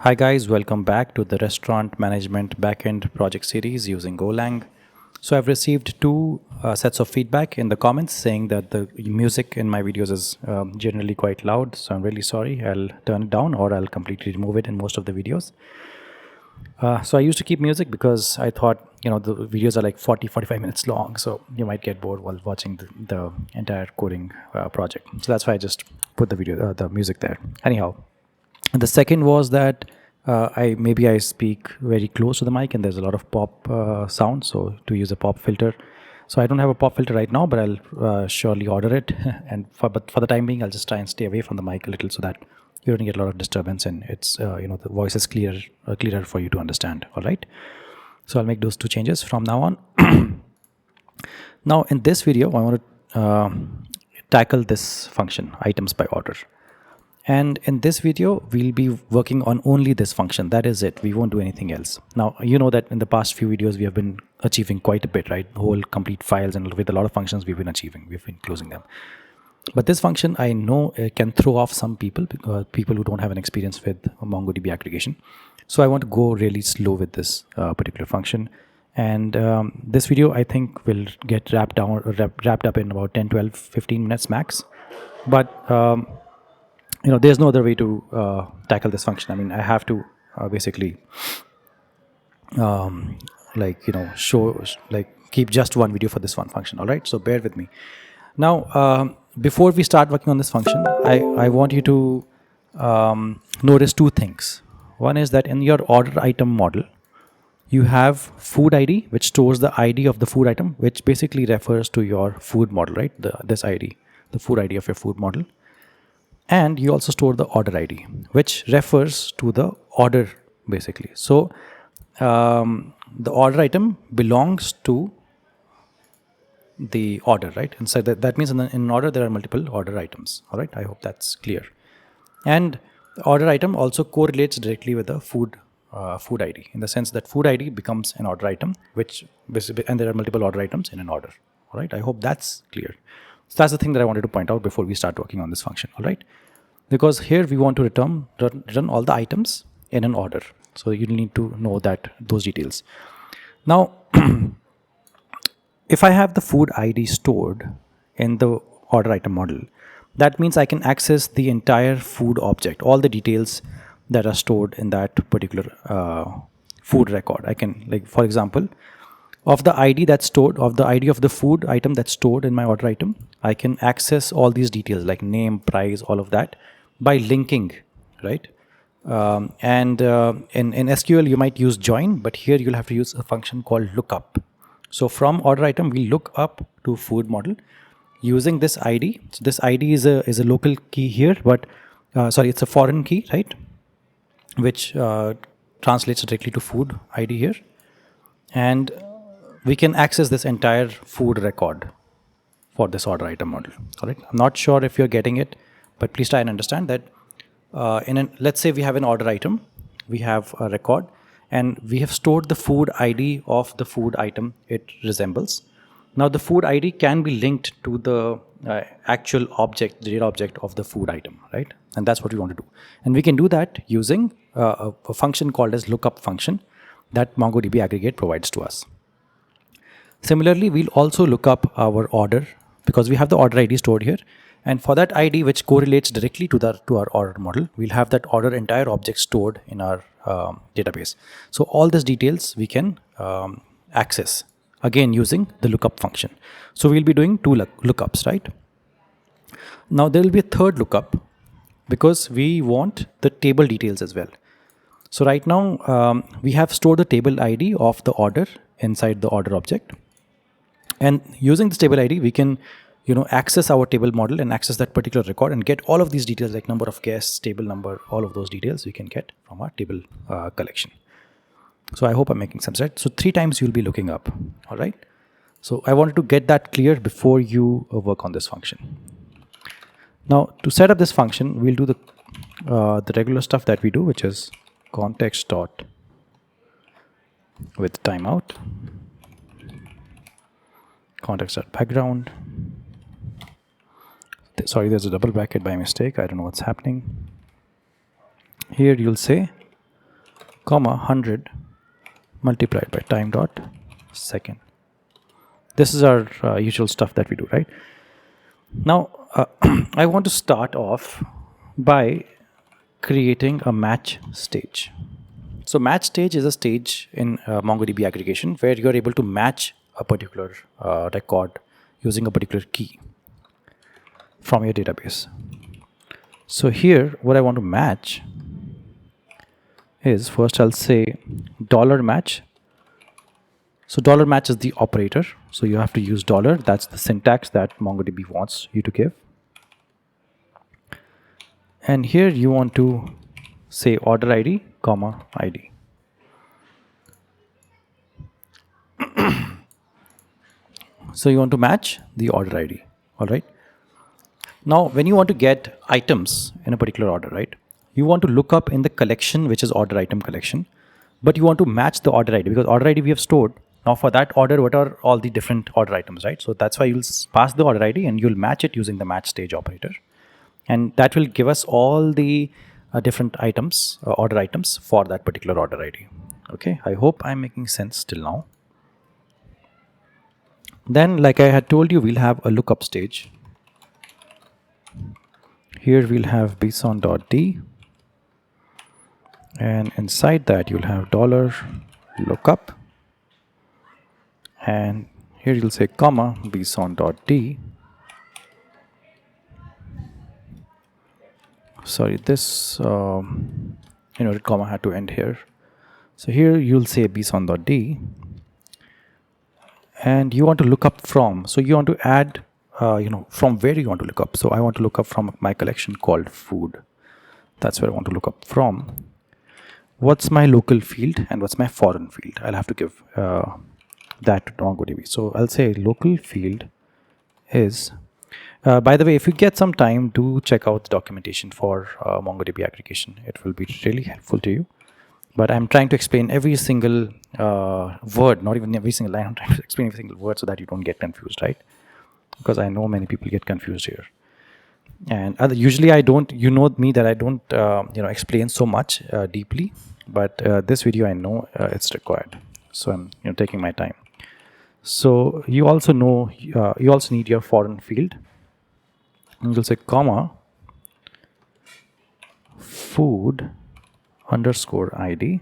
Hi guys, welcome back to the restaurant management backend project series using Golang. So I've received two sets of feedback in the comments saying that the music in my videos is generally quite loud. So I'm really sorry. I'll turn it down or I'll completely remove it in most of the videos. So I used to keep music because I thought, the videos are like 45 minutes long. So you might get bored while watching the entire coding project. So that's why I just put the music there. Anyhow, and the second was that I speak very close to the mic and there's a lot of pop sound. So to use a pop filter, so I don't have a pop filter right now, but I'll surely order it. And but for the time being, I'll just try and stay away from the mic a little so that you don't get a lot of disturbance and it's the voice is clearer for you to understand. All right. So I'll make those two changes from now on. Now in this video, I want to tackle this function, items by order. And in this video, we'll be working on only this function. That is it. We won't do anything else. Now, you know that in the past few videos, we have been achieving quite a bit, right? Whole complete files, and with a lot of functions we've been achieving. We've been closing them. But this function, I know, can throw off some people, people who don't have an experience with MongoDB aggregation. So I want to go really slow with this particular function. And this video, I think, will get wrapped up in about 10, 12, 15 minutes max. But there's no other way to tackle this function. I mean, I have to basically keep just one video for this one function. All right, so bear with me. Now, before we start working on this function, I want you to notice two things. One is that in your order item model, you have food ID, which stores the ID of the food item, which basically refers to your food model, right? This ID, the food ID of your food model. And you also store the order ID, which refers to the order, basically. So the order item belongs to the order, right? And so that means in an order, there are multiple order items. All right, I hope that's clear. And the order item also correlates directly with the food ID, in the sense that food ID becomes an order item, and there are multiple order items in an order. All right, I hope that's clear. So that's the thing that I wanted to point out before we start working on this function. All right, because here we want to return all the items in an order. So you need to know those details. Now, if I have the food ID stored in the order item model, that means I can access the entire food object, all the details that are stored in that particular food record. I can, like, for example, of the ID that's stored, of the ID of the food item that's stored in my order item, I can access all these details like name, price, all of that by linking, right? In SQL, you might use join, but here you'll have to use a function called lookup. So from order item, we look up to food model using this ID. So this ID is a local key here, but it's a foreign key, right? Which translates directly to food ID here. And we can access this entire food record for this order item model. All right. I'm not sure if you're getting it, but please try and understand that let's say we have an order item, we have a record, and we have stored the food ID of the food item it resembles. Now the food ID can be linked to the actual object, the data object of the food item, right? And that's what we want to do. And we can do that using a function called as lookup function that MongoDB aggregate provides to us. Similarly, we'll also look up our order because we have the order ID stored here. And for that ID, which correlates directly to our order model, we'll have that order entire object stored in our database. So all these details we can access, again, using the lookup function. So we'll be doing two lookups, right? Now there will be a third lookup because we want the table details as well. So right now, we have stored the table ID of the order inside the order object. And using this table ID, we can access our table model and access that particular record and get all of these details like number of guests, table number, all of those details we can get from our table collection. So I hope I'm making sense, right? So 3 times you'll be looking up. All right. So I wanted to get that clear before you work on this function. Now to set up this function, we'll do the regular stuff that we do, which is context dot with timeout, context dot background. Sorry, there's a double bracket by mistake. I don't know what's happening. Here you'll say comma 100 multiplied by time dot second. This is our usual stuff that we do, right? Now, I want to start off by creating a match stage. So match stage is a stage in MongoDB aggregation where you're able to match a particular record using a particular key from your database. So here, what I want to match is, first I'll say $match. So $match is the operator. So you have to use dollar. That's the syntax that MongoDB wants you to give. And here you want to say order ID, comma ID. So you want to match the order ID. All right. Now, when you want to get items in a particular order, right, you want to look up in the collection, which is order item collection, but you want to match the order ID because order ID we have stored. Now, for that order, what are all the different order items, right? So that's why you'll pass the order ID and you'll match it using the match stage operator. And that will give us all the different items, order items for that particular order ID. Okay, I hope I'm making sense till now. Then, like I had told you, we'll have a lookup stage. Here we'll have bson.d, and inside that you'll have $lookup, and here you'll say comma bson.d. Sorry, this comma had to end here. So here you'll say bson.d, and you want to look up from. So you want to add from where you want to look up. So I want to look up from my collection called food. That's where I want to look up from. What's my local field and what's my foreign field? I'll have to give that to MongoDB. So I'll say local field is, by the way, if you get some time, do check out the documentation for MongoDB aggregation. It will be really helpful to you. But I'm trying to explain every single word, not even every single line. I'm trying to explain every single word so that you don't get confused, right? Because I know many people get confused here. And usually I don't, you know me that I don't, explain so much deeply. But this video, I know it's required. So I'm taking my time. So you also know, you also need your foreign field. And you'll say comma food underscore ID.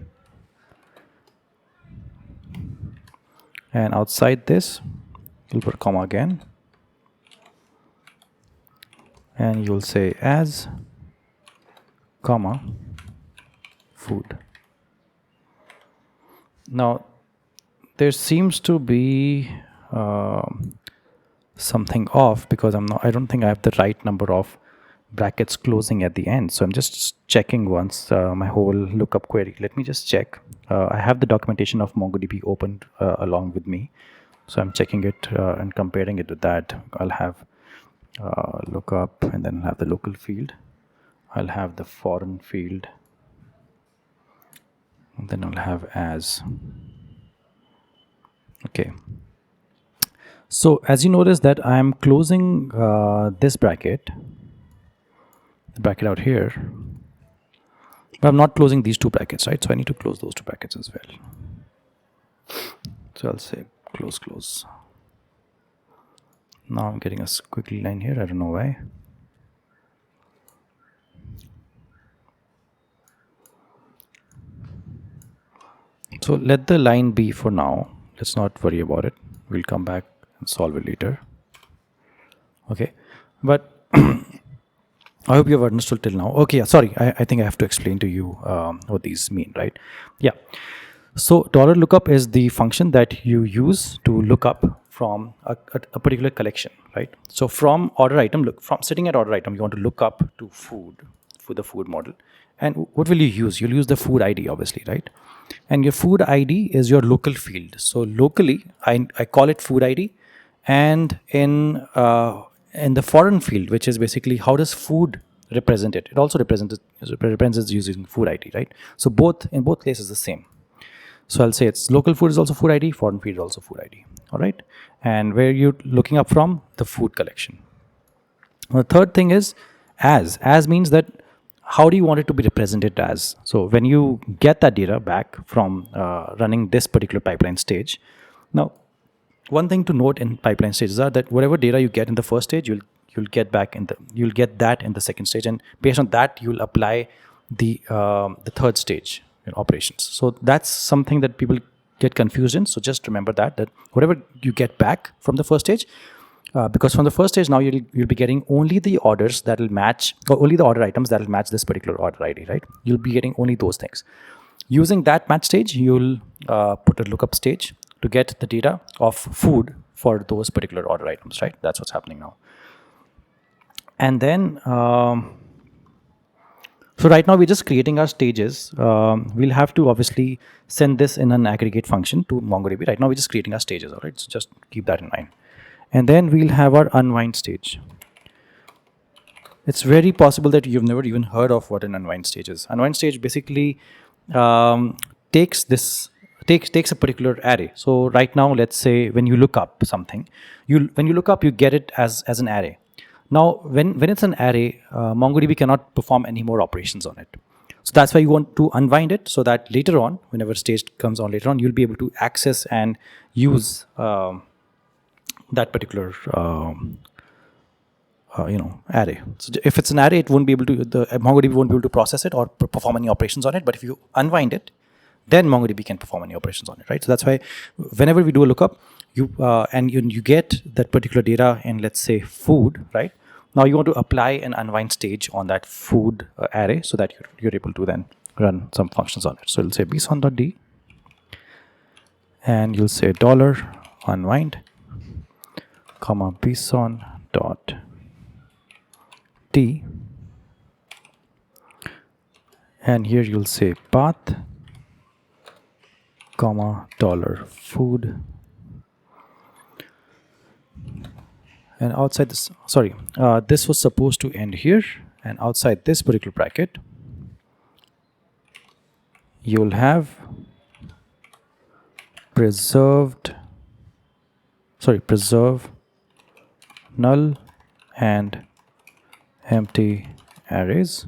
And outside this, you'll put comma again. And you'll say as, comma, food. Now, there seems to be something off because I don't think I have the right number of brackets closing at the end. So I'm just checking once my whole lookup query. Let me just check. I have the documentation of MongoDB opened along with me. So I'm checking it and comparing it with that. I'll have lookup, and then I'll have the local field. I'll have the foreign field. And then I'll have as. Okay. So as you notice that I'm closing this bracket, the bracket out here, but I'm not closing these two brackets, right? So I need to close those two brackets as well. So I'll say close. Now I'm getting a squiggly line here. I don't know why. So let the line be for now. Let's not worry about it. We'll come back and solve it later. Okay. But I hope you have understood till now. Okay, yeah, sorry. I think I have to explain to you what these mean, right? Yeah. So $lookup is the function that you use to look up from a particular collection, right? So from order item, from sitting at order item, you want to look up to food, for the food model. And what will you use? You'll use the food ID, obviously, right? And your food ID is your local field. So locally, I call it food ID. And in the foreign field, which is basically how does food represent it? It also represents it using food ID, right? So in both cases the same. So I'll say it's local food is also food ID, foreign field is also food ID. All right. And where you're looking up from? The food collection. The third thing is as. As means that how do you want it to be represented as? So when you get that data back from running this particular pipeline stage, now one thing to note in pipeline stages are that whatever data you get in the first stage, you'll get back in the you'll get that in the second stage, and based on that you'll apply the third stage in operations. So that's something that people get confused in. So just remember that whatever you get back from the first stage, because from the first stage now you'll be getting only the orders that will match, or only the order items that will match this particular order ID, right? You'll be getting only those things. Using that match stage, you'll put a lookup stage to get the data of food for those particular order items, right? That's what's happening now. And then, so right now we're just creating our stages. We'll have to obviously send this in an aggregate function to MongoDB. Right now we're just creating our stages, all right? So just keep that in mind. And then we'll have our unwind stage. It's very possible that you've never even heard of what an unwind stage is. Unwind stage basically takes a particular array. So right now, let's say when you look up something, when you look up, you get it as an array. Now, when it's an array, MongoDB cannot perform any more operations on it. So that's why you want to unwind it, so that later on, whenever stage comes on later on, you'll be able to access and use that particular array. So if it's an array, it won't be able to, the MongoDB won't be able to process it or perform any operations on it. But if you unwind it, then MongoDB can perform any operations on it, right? So that's why whenever we do a lookup, you get that particular data in, let's say, food, right? Now you want to apply an unwind stage on that food array, so that you're able to then run some functions on it. So you'll say bson.d, and you'll say $unwind, comma bson.d, and here you'll say path, comma $food, and outside this, this was supposed to end here, and outside this particular bracket you'll have preserve null and empty arrays,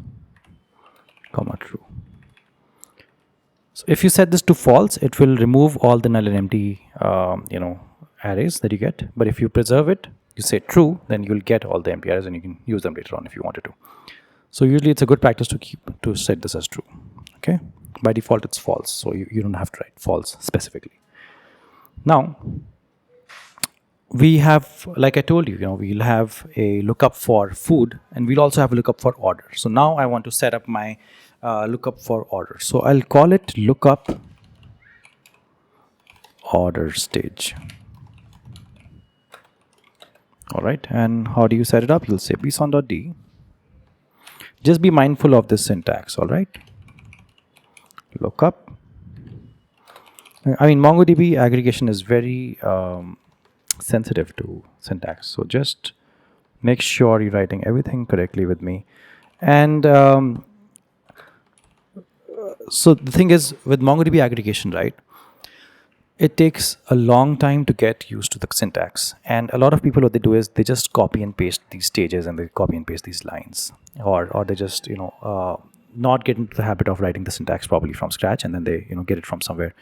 comma true. So if you set this to false, it will remove all the null and empty arrays that you get. But if you preserve it, you say true, then you'll get all the empty arrays, and you can use them later on if you wanted to. So usually it's a good practice to set this as true. Okay, by default it's false, so you don't have to write false specifically. Now we have, like I told you, we'll have a lookup for food, and we'll also have a lookup for order. So now I want to set up my lookup for order. So I'll call it lookup order stage. All right, and how do you set it up? You'll say bson.d. Just be mindful of this syntax, all right? Lookup. I mean, MongoDB aggregation is very sensitive to syntax, so just make sure you're writing everything correctly with me. And so the thing is, with MongoDB aggregation, right, it takes a long time to get used to the syntax. And a lot of people, what they do is they just copy and paste these stages, and they copy and paste these lines, or they just not get into the habit of writing the syntax properly from scratch, and then they get it from somewhere.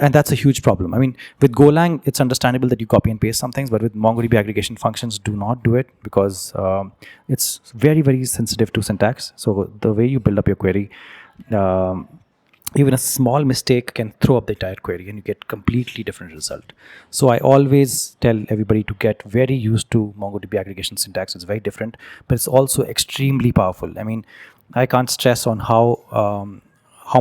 And that's a huge problem. I mean, with Golang, it's understandable that you copy and paste some things, but with MongoDB aggregation functions, do not do it, because it's very, very sensitive to syntax. So the way you build up your query, even a small mistake can throw up the entire query, and you get completely different result. So I always tell everybody to get very used to MongoDB aggregation syntax. It's very different, but it's also extremely powerful. I mean, I can't stress on how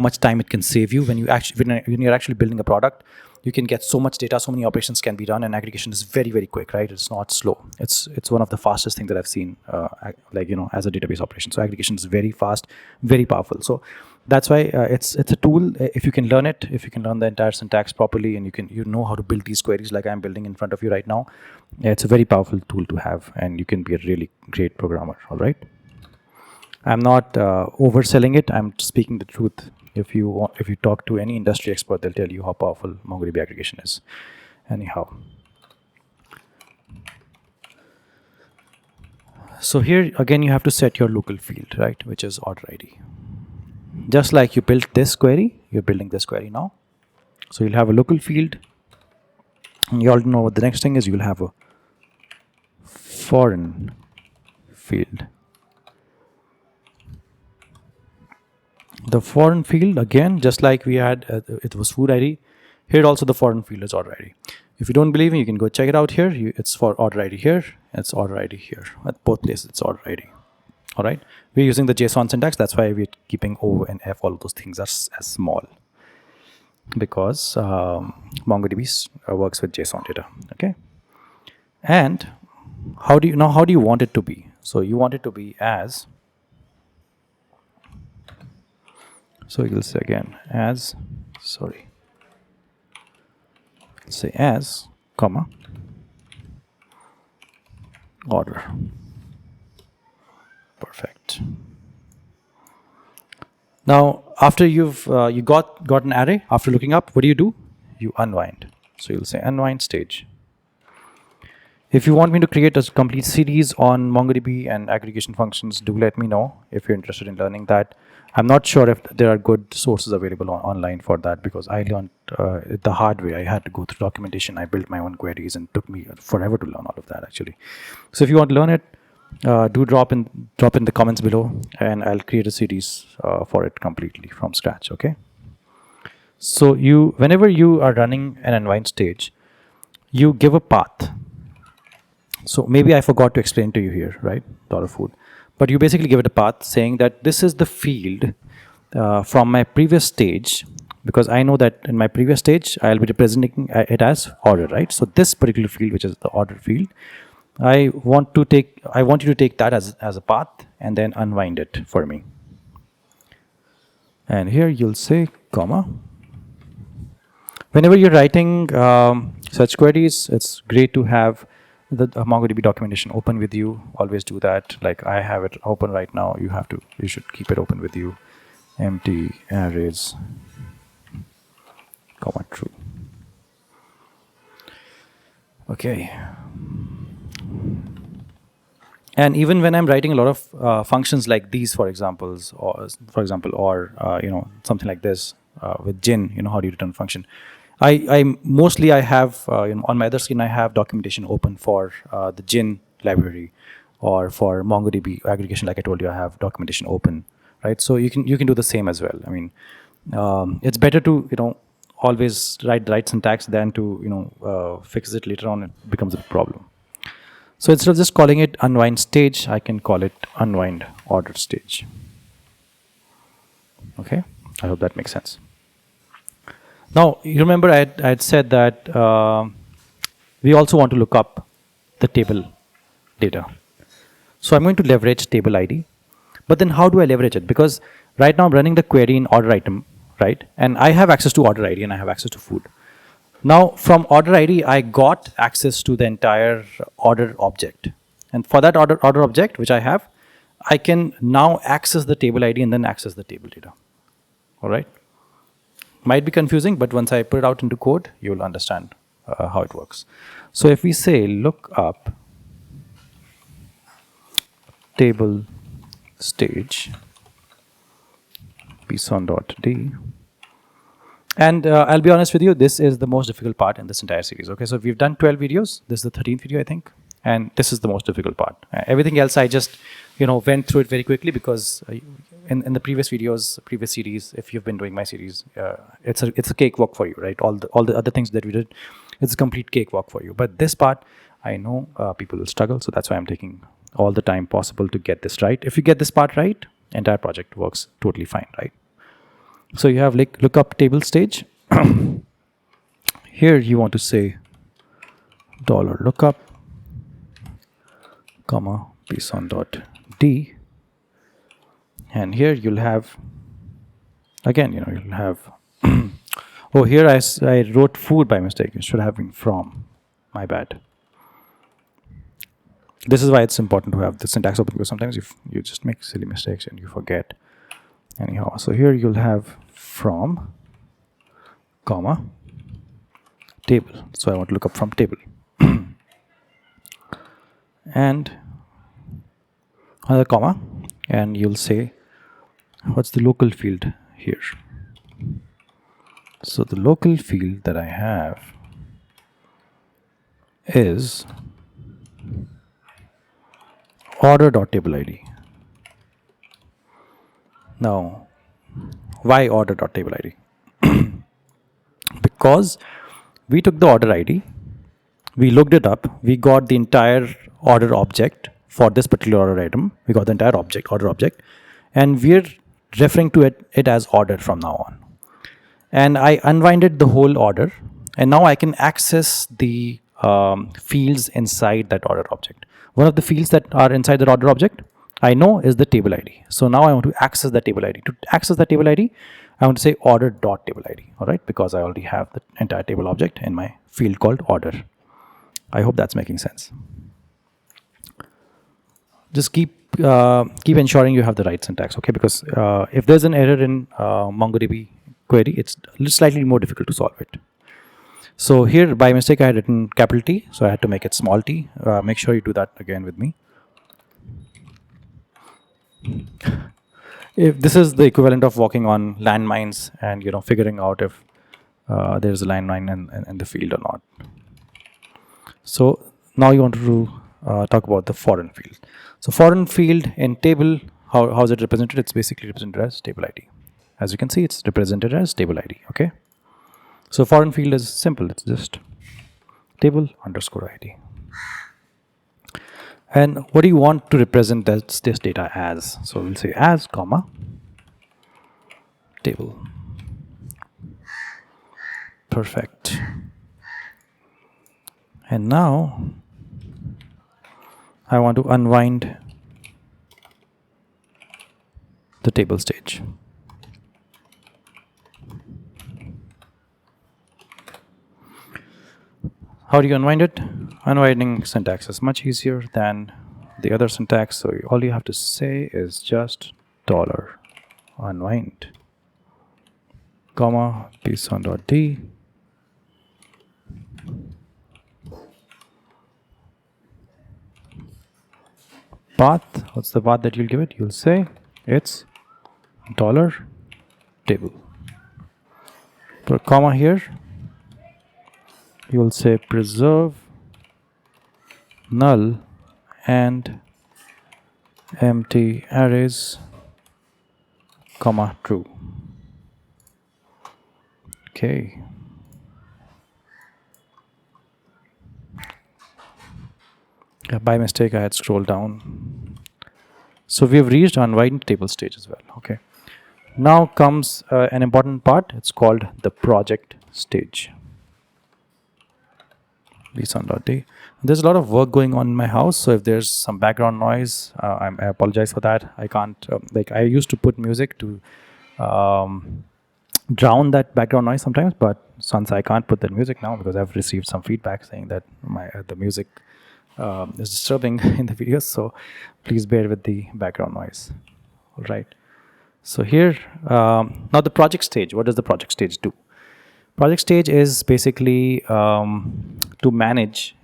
much time it can save you when you're actually building a product. You can get so much data, so many operations can be done, and aggregation is very, very quick, right? It's not slow. It's one of the fastest things that I've seen, as a database operation. So aggregation is very fast, very powerful. So that's why it's a tool. If you can learn it, if you can learn the entire syntax properly, and you know how to build these queries like I'm building in front of you right now, it's a very powerful tool to have, and you can be a really great programmer. All right. I'm not overselling it. I'm speaking the truth. If you talk to any industry expert, they'll tell you how powerful MongoDB aggregation is. Anyhow, So here again you have to set your local field, right, which is order ID. Just like you built this query, you're building this query now. So you'll have a local field. And you all know what the next thing is. You'll have a foreign field. The foreign field, again, just like we had, it was food ID. Here also the foreign field is order ID. If you don't believe me, you can go check it out here. It's for order ID here. It's order ID here. At both places, it's order ID. All right. We're using the JSON syntax. That's why we're keeping O and F, all of those things as small. Because MongoDB works with JSON data. Okay. And how do you want it to be? So you want it to be as. So you'll say again as, sorry. Say as, comma, order. Perfect. Now, after you've you got an array, after looking up, what do? You unwind. So you'll say unwind stage. If you want me to create a complete series on MongoDB and aggregation functions, do let me know if you're interested in learning that. I'm not sure if there are good sources available online for that, because I learned it the hard way. I had to go through documentation. I built my own queries and it took me forever to learn all of that actually. So if you want to learn it, do drop in the comments below, and I'll create a series for it completely from scratch. Okay. So whenever you are running an unwind stage, you give a path. So maybe I forgot to explain to you here, right? $food. But you basically give it a path saying that this is the field from my previous stage, because I know that in my previous stage, I'll be representing it as order, right? So this particular field, which is the order field, I want you to take that as a path and then unwind it for me. And here you'll say comma. Whenever you're writing such queries, it's great to have the MongoDB documentation open with you. Always do that. Like I have it open right now. You should keep it open with you. Empty arrays, comma true. Okay. And even when I'm writing a lot of functions like these, for example, or something like this with Gin, how do you return function? I mostly have on my other screen I have documentation open for the Gin library, or for MongoDB aggregation. Like I told you, I have documentation open, right? So you can do the same as well. I mean, it's better to always write the right syntax than to fix it later on. It becomes a problem. So instead of just calling it unwind stage, I can call it unwind order stage. Okay, I hope that makes sense. Now, you remember I had said that we also want to look up the table data. So I'm going to leverage table ID. But then how do I leverage it? Because right now I'm running the query in order item, right? And I have access to order ID and I have access to food. Now, from order ID, I got access to the entire order object. And for that order object, which I have, I can now access the table ID and then access the table data. All right? Might be confusing, but once I put it out into code, you'll understand how it works. So if we say look up table stage bson.d, and I'll be honest with you, this is the most difficult part in this entire series. Okay, so we've done 12 videos. This is the 13th video, I think, and this is the most difficult part. Everything else, I just went through it very quickly, because in the previous videos, previous series, if you've been doing my series, it's a cakewalk for you, right? All the other things that we did, it's a complete cakewalk for you. But this part, I know people will struggle, so that's why I'm taking all the time possible to get this right. If you get this part right, entire project works totally fine, right? So you have look up table stage. Here you want to say $lookup, comma bson.d, and here you'll have again you'll have oh, here I wrote food by mistake. It should have been from. My bad. This is why it's important to have the syntax open, because sometimes you just make silly mistakes and you forget. Anyhow, so here you'll have from, comma, table. So I want to look up from table. And another comma, and you'll say, what's the local field here? So the local field that I have is order.table ID. Now, why order.table ID? Because we took the order ID, we looked it up, we got the entire order object for this particular order item. We got the entire order object, and we're referring to it as order from now on. And I unwinded the whole order, and now I can access the fields inside that order object. One of the fields that are inside the order object I know is the table ID. So now I want to access the table ID. To access the table ID, I want to say order.table ID, all right, because I already have the entire table object in my field called order. I hope that's making sense. Just keep ensuring you have the right syntax, okay? Because if there's an error in MongoDB query, it's slightly more difficult to solve it. So here, by mistake, I had written capital T, so I had to make it small t. Make sure you do that again with me. If this is the equivalent of walking on landmines and figuring out if there's a landmine in the field or not. So now you want to talk about the foreign field. So foreign field in table, how is it represented? It's basically represented as table ID. As you can see, it's represented as table ID. Okay. So foreign field is simple. It's just table underscore ID. And what do you want to represent this data as? So we'll say as comma table. Perfect. And now I want to unwind the table stage. How do you unwind it? Unwinding syntax is much easier than the other syntax. So all you have to say is just $unwind, comma, pson.d. Path, what's the path that you'll give it? You'll say it's $table. Put a comma here. You will say preserve null and empty arrays, comma true. Okay. By mistake, I had scrolled down. So we have reached unwind table stage as well. Okay. Now comes an important part. It's called the project stage. Lisa.d. There's a lot of work going on in my house, so if there's some background noise, I apologize for that. I can't I used to put music to drown that background noise sometimes, but since I can't put that music now because I've received some feedback saying that the music is disturbing in the videos, so please bear with the background noise. All right. So here now the project stage. What does the project stage do? Project stage is basically to manage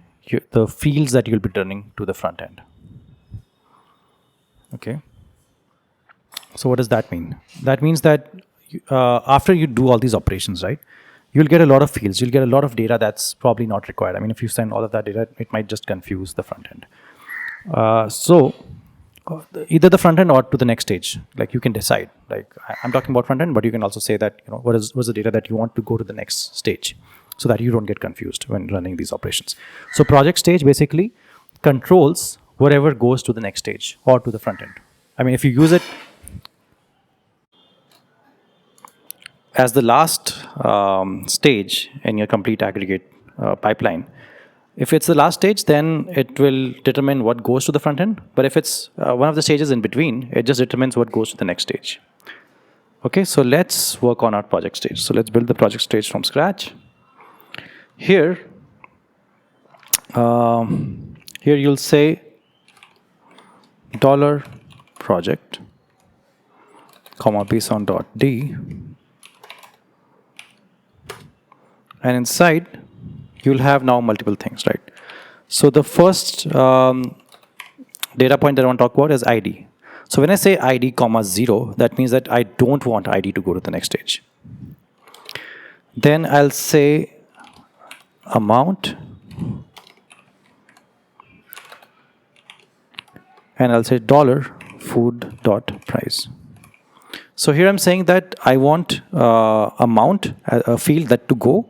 the fields that you'll be turning to the front end. Okay. So what does that mean? That means that after you do all these operations, right, you'll get a lot of fields. You'll get a lot of data that's probably not required. I mean, if you send all of that data, it might just confuse the front end. So either the front end or to the next stage, like you can decide. Like I'm talking about front end, but you can also say that what's the data that you want to go to the next stage, so that you don't get confused when running these operations. So project stage basically controls whatever goes to the next stage or to the front end. I mean, if you use it as the last stage in your complete aggregate pipeline, if it's the last stage, then it will determine what goes to the front end. But if it's one of the stages in between, it just determines what goes to the next stage. Okay, so let's work on our project stage. So let's build the project stage from scratch. Here you'll say $project, comma pson.d, and inside you'll have now multiple things, right? So the first data point that I want to talk about is ID. So when I say ID comma 0, that means that I don't want ID to go to the next stage. Then I'll say amount, and I'll say $food.price. So here I'm saying that I want amount, a field that to go,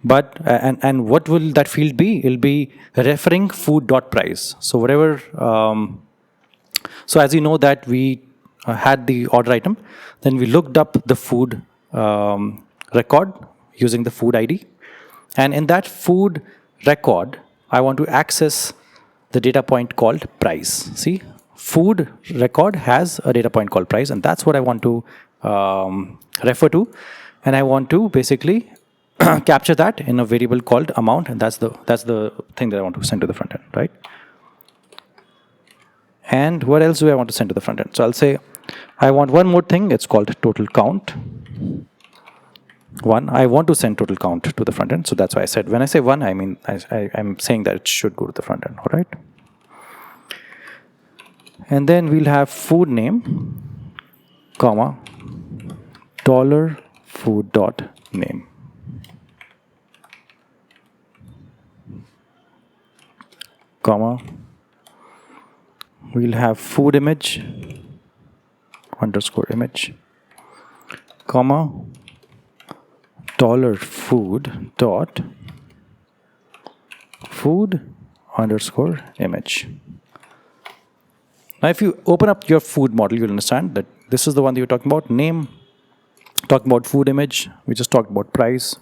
but and what will that field be? It'll be referring food.price. So whatever. So as you know that we had the order item, then we looked up the food record using the food ID, and in that food record, I want to access the data point called price. See, food record has a data point called price, and that's what I want to refer to, and I want to basically capture that in a variable called amount, and that's the thing that I want to send to the front end, right? And what else do I want to send to the front end? So I'll say I want one more thing. It's called total count. One, I want to send total count to the front end. So that's why I said, when I say one, I mean, I'm saying that it should go to the front end, all right? And then we'll have food name, comma, $food.name. Comma, we'll have food image, underscore image, comma, $food dot food underscore image. Now, if you open up your food model, you'll understand that this is the one that you're talking about. Name, talking about food image. We just talked about price,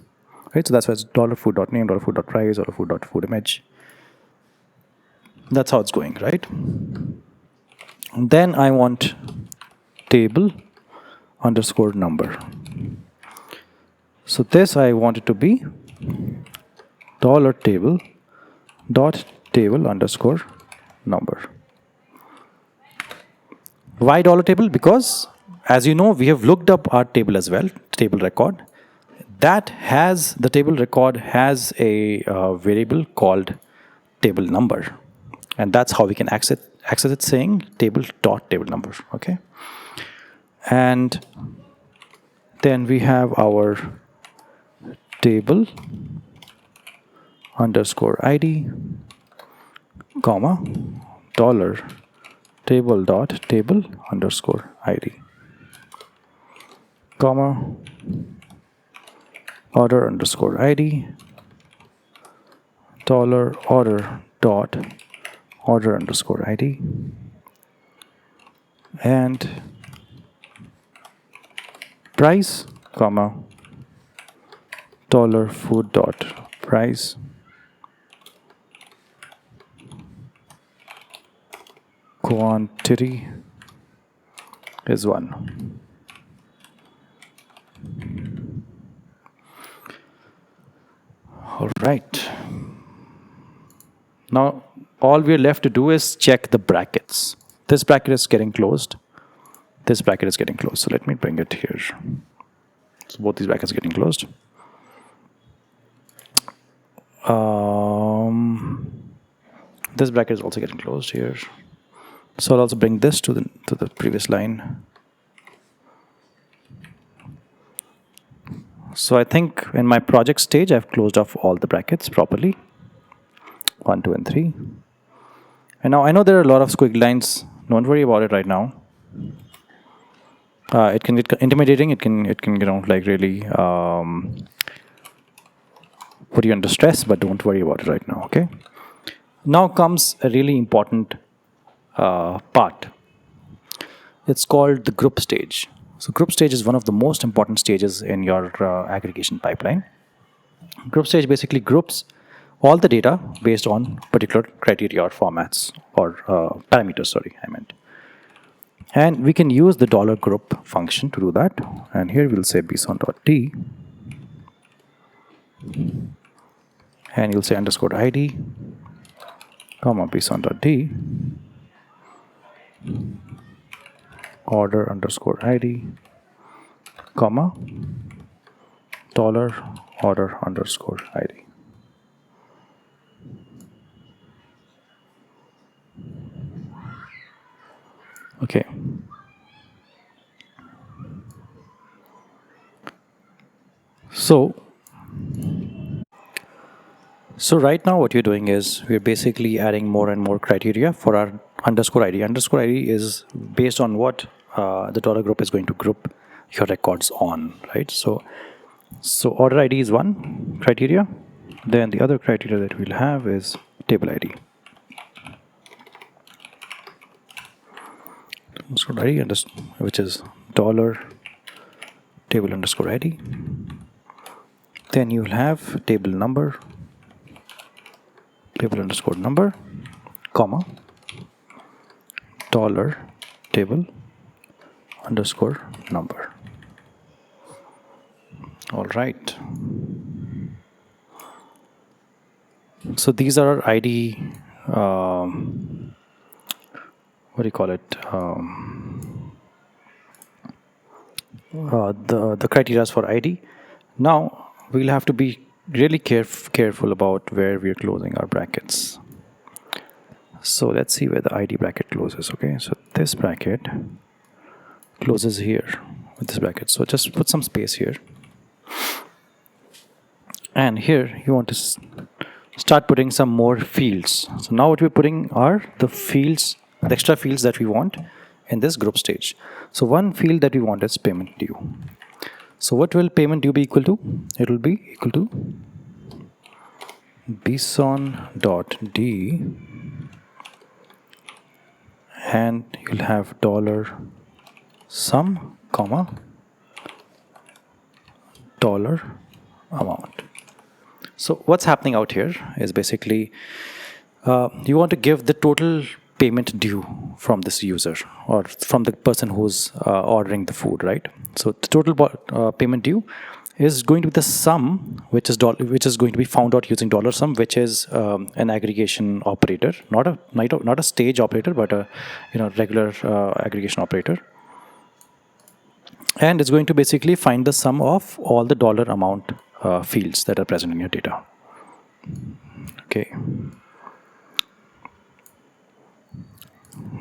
right? So that's why it's $food.name, $food.price, $food.food image. That's how it's going, right? And then I want table underscore number. So this I want it to be $table dot table underscore number. Why $table? Because as you know, we have looked up our table as well, table record. That has, the table record has a variable called table number. And that's how we can access it saying table dot table number, okay? And then we have our table underscore ID, comma, $table dot table underscore ID, comma, order underscore ID, $order dot order underscore ID, and price, comma, $food dot price, quantity is 1. All right. Now, all we're left to do is check the brackets. This bracket is getting closed. This bracket is getting closed. So let me bring it here. So both these brackets are getting closed. This bracket is also getting closed here. So I'll also bring this to the previous line. So I think in my project stage, I've closed off all the brackets properly. 1, 2, and 3. And now I know there are a lot of squiggly lines. Don't worry about it right now. It can get intimidating. It can like really put you under stress. But don't worry about it right now. Okay. Now comes a really important part. It's called the group stage. So group stage is one of the most important stages in your aggregation pipeline. Group stage basically groups all the data based on particular criteria or formats or parameters, sorry, I meant. And we can use the $group function to do that. And here we'll say bson.d. And you'll say underscore ID, comma, bson.d, order underscore ID, comma, $order underscore ID. So right now what we're doing is we're basically adding more and more criteria for our underscore ID. Underscore ID is based on what the dollar group is going to group your records on, right? So order ID is one criteria. Then the other criteria that we'll have is table ID. Underscore ID, which is dollar table underscore ID. Then you'll have table number, table underscore number, comma, dollar table underscore number. All right. So these are our ID. What do you call it? The criteria for ID. Now we'll have to be really careful about where we're closing our brackets. So let's see where the ID bracket closes. Okay, so this bracket closes here with this bracket. So just put some space here. And here you want to start putting some more fields. So now what we're putting are the fields, the extra fields that we want in this group stage. So one field that we want is payment due. So what will payment due be equal to? It will be equal to bson.d, and you'll have dollar sum, comma, dollar amount. So what's happening out here is basically you want to give the total payment due from this user or from the person who's ordering the food, right? So the total payment due is going to be the sum, which is going to be found out using dollar sum, which is an aggregation operator, not a stage operator, but a regular aggregation operator. And it's going to basically find the sum of all the dollar amount fields that are present in your data. Okay.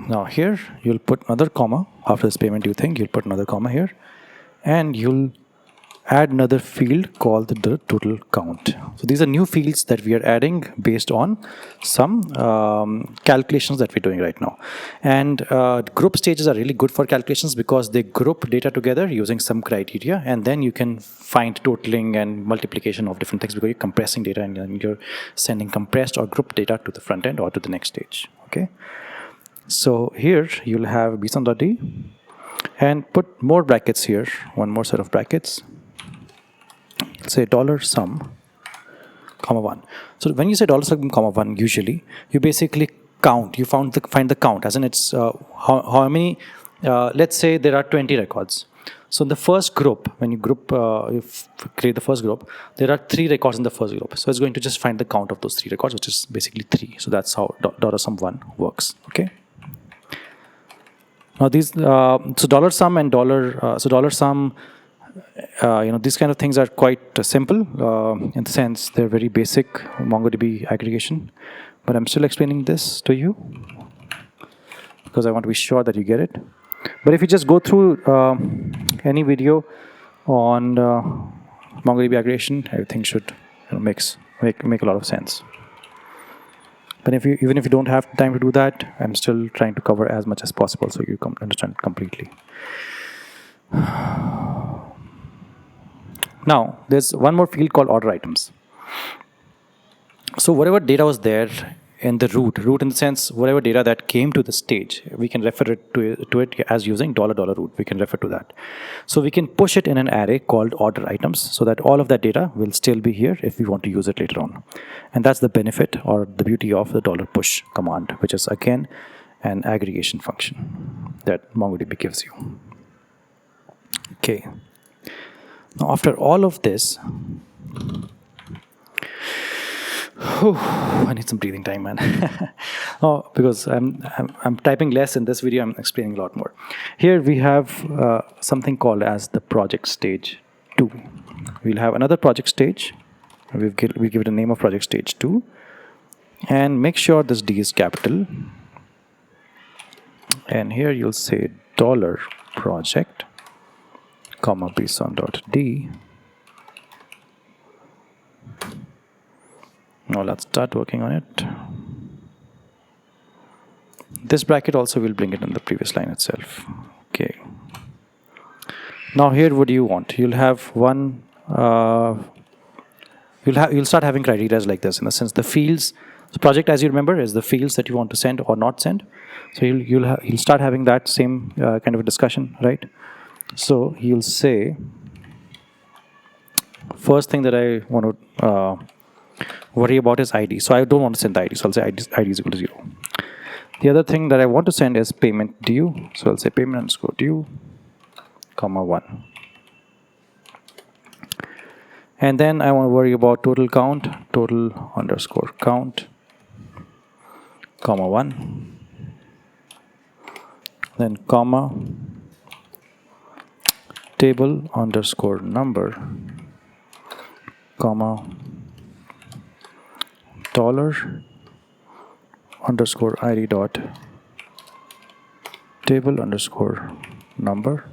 Now here you'll put another comma after this payment due thing. You'll put another comma here, and you'll add another field called the total count. So these are new fields that we are adding based on some calculations that we're doing right now. And group stages are really good for calculations because they group data together using some criteria, and then you can find totaling and multiplication of different things because you're compressing data and you're sending compressed or grouped data to the front end or to the next stage. Okay. So here you'll have bson.d and put more brackets here, one more set of brackets. Say dollar sum, comma 1. So when you say dollar sum, comma 1, usually you basically count. You find the count, as in it's how many. Let's say there are 20 records. So in the first group, when you create the first group, there are 3 records in the first group. So it's going to just find the count of those 3 records, which is basically 3. So that's how dollar sum 1 works. Okay. Now these so dollar sum and dollar sum. These kind of things are quite simple in the sense they're very basic MongoDB aggregation, but I'm still explaining this to you because I want to be sure that you get it. But if you just go through any video on MongoDB aggregation, everything should make a lot of sense. But even if you don't have time to do that, I'm still trying to cover as much as possible so you can understand it completely. Now, there's one more field called order items. So whatever data was there in the root in the sense, whatever data that came to the stage, we can refer to it as using $root. We can refer to that. So we can push it in an array called order items so that all of that data will still be here if we want to use it later on. And that's the benefit or the beauty of the $push command, which is again an aggregation function that MongoDB gives you. Okay. Now, after all of this, I need some breathing time, man. Because I'm typing less in this video, I'm explaining a lot more. Here we have something called as the project stage 2. We'll have another project stage. We give it a name of project stage 2, and make sure this D is capital. And here you'll say $project, comma bson.d, Now let's start working on it. This bracket also will bring it in the previous line itself. Okay. Now here, what do you want? You'll have one. You'll start having criteria like this, in the sense the fields. The project, as you remember, is the fields that you want to send or not send. So you'll start having that same kind of a discussion, right? So you'll say, first thing that I want to worry about is ID. So I don't want to send the ID. So I'll say ID is equal to 0. The other thing that I want to send is payment due. So I'll say payment underscore due, comma 1. And then I want to worry about total count, total underscore count, comma 1. Then comma, table underscore number, comma, dollar underscore ID dot table underscore number.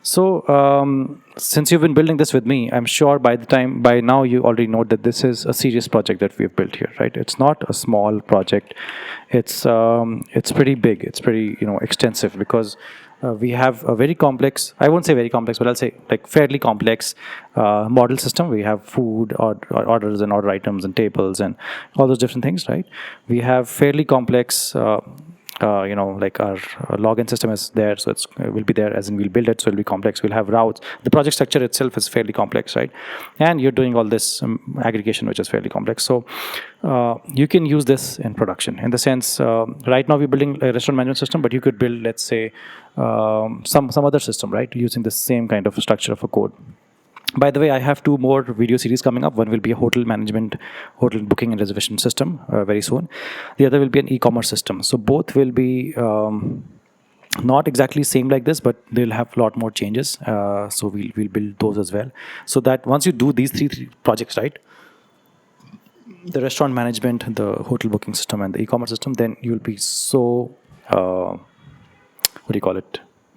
So since you've been building this with me, I'm sure by now you already know that this is a serious project that we've built here, right? It's not a small project. It's pretty big. It's pretty extensive, because we have a very complex, I won't say very complex, but I'll say like fairly complex model system. We have food orders and order items and tables and all those different things, right? We have fairly complex like our login system is there, so it will be there, as in we'll build it, so it'll be complex. We'll have routes. The project structure itself is fairly complex, right? And you're doing all this aggregation, which is fairly complex. So you can use this in production, in the sense, right now we're building a restaurant management system, but you could build, let's say, some other system, right, using the same kind of structure of a code. By the way, I have 2 more video series coming up. One will be a hotel booking and reservation system very soon. The other will be an e-commerce system. So both will be not exactly same like this, but they'll have a lot more changes. So we'll build those as well. So that once you do these three projects, right, the restaurant management, the hotel booking system, and the e-commerce system, then you'll be so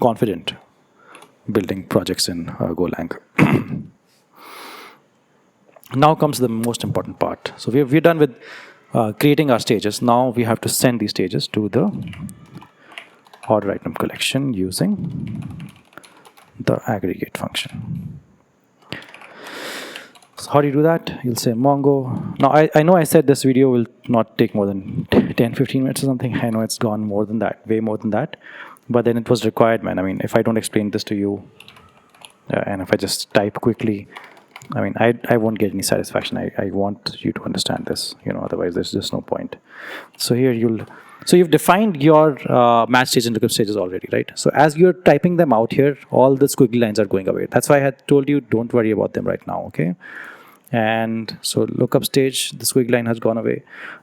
confident building projects in Golang. Now comes the most important part. So we're done with creating our stages. Now we have to send these stages to the order item collection using the aggregate function. So how do you do that? You'll say Mongo. Now I know I said this video will not take more than 10-15 minutes or something. I know it's gone more than that, way more than that. But then it was required, man. I mean, if I don't explain this to you, and if I just type quickly, I mean, I won't get any satisfaction. I want you to understand this, otherwise there's just no point. So here you've defined your match stage and lookup stages already, right? So as you're typing them out here, all the squiggly lines are going away. That's why I had told you, don't worry about them right now, okay? And so lookup stage, the squiggly line has gone away.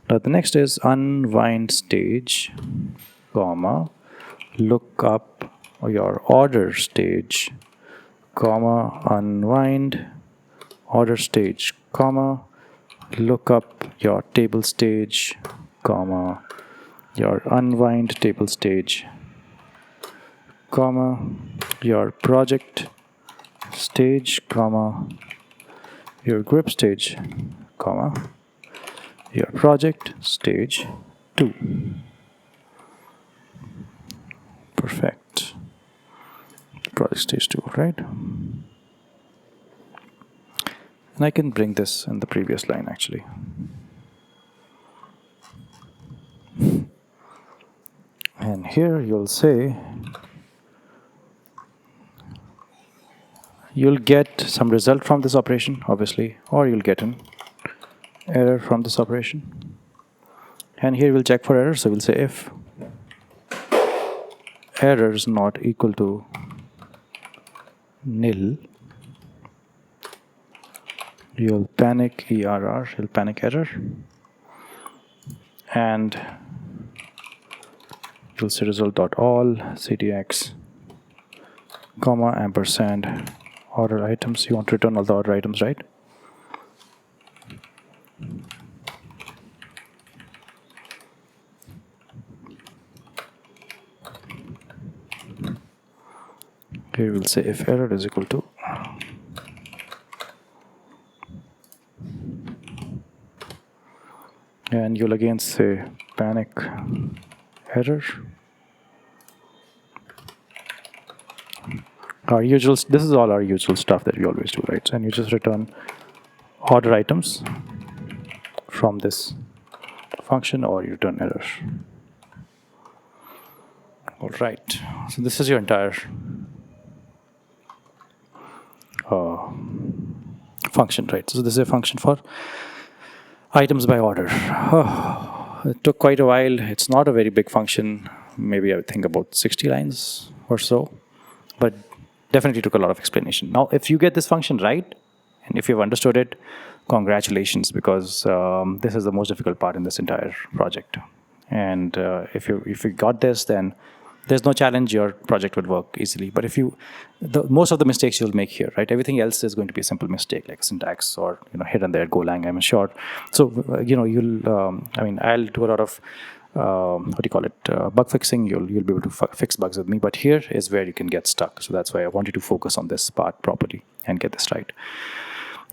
Now the next is unwind stage, comma, look up your order stage, comma, unwind order stage, comma, look up your table stage, comma, your unwind table stage, comma, your project stage, comma, your grip stage, comma, your project stage 2. Perfect. Project stage 2, right? And I can bring this in the previous line, actually. And here you'll say, you'll get some result from this operation, obviously, or you'll get an error from this operation. And here we'll check for error, so we'll say if error is not equal to nil, you'll panic error, you'll panic error, and you'll say result.all cdx, comma, ampersand, order items. You want to return all the order items, right? Here we'll say if error is equal to and you'll again say panic error. Our usual, this is all our usual stuff that we always do, right? And you just return order items from this function, or you return error. All right, so this is your entire function, right? So this is a function for items by order. It took quite a while. It's not a very big function. Maybe I would think about 60 lines or so, but definitely took a lot of explanation. Now, if you get this function right, and if you've understood it, congratulations, because this is the most difficult part in this entire project. And if you got this, then there's no challenge, your project would work easily. But if most of the mistakes you'll make here, right? Everything else is going to be a simple mistake, like syntax or here and there Golang, I'm sure. So you'll I'll do a lot of bug fixing. You'll be able to fix bugs with me. But here is where you can get stuck. So that's why I wanted to focus on this part properly and get this right.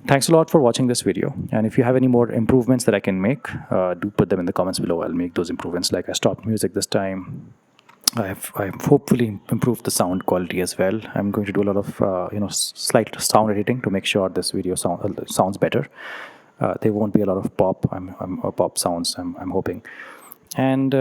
Thanks a lot for watching this video. And if you have any more improvements that I can make, do put them in the comments below. I'll make those improvements. Like I stopped music this time. I've hopefully improved the sound quality as well. I'm going to do a lot of slight sound editing to make sure this video sounds better. There won't be a lot of pop. Pop sounds. I'm hoping. And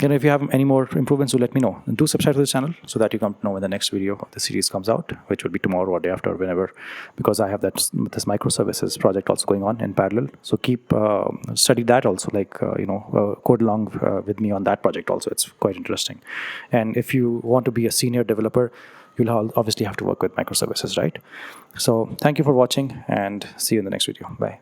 if you have any more improvements, do let me know. And do subscribe to the channel so that you come to know when the next video of the series comes out, which will be tomorrow or day after, or whenever, because I have this microservices project also going on in parallel. So keep study that also, code along with me on that project also. It's quite interesting. And if you want to be a senior developer, you'll obviously have to work with microservices, right? So thank you for watching, and see you in the next video. Bye.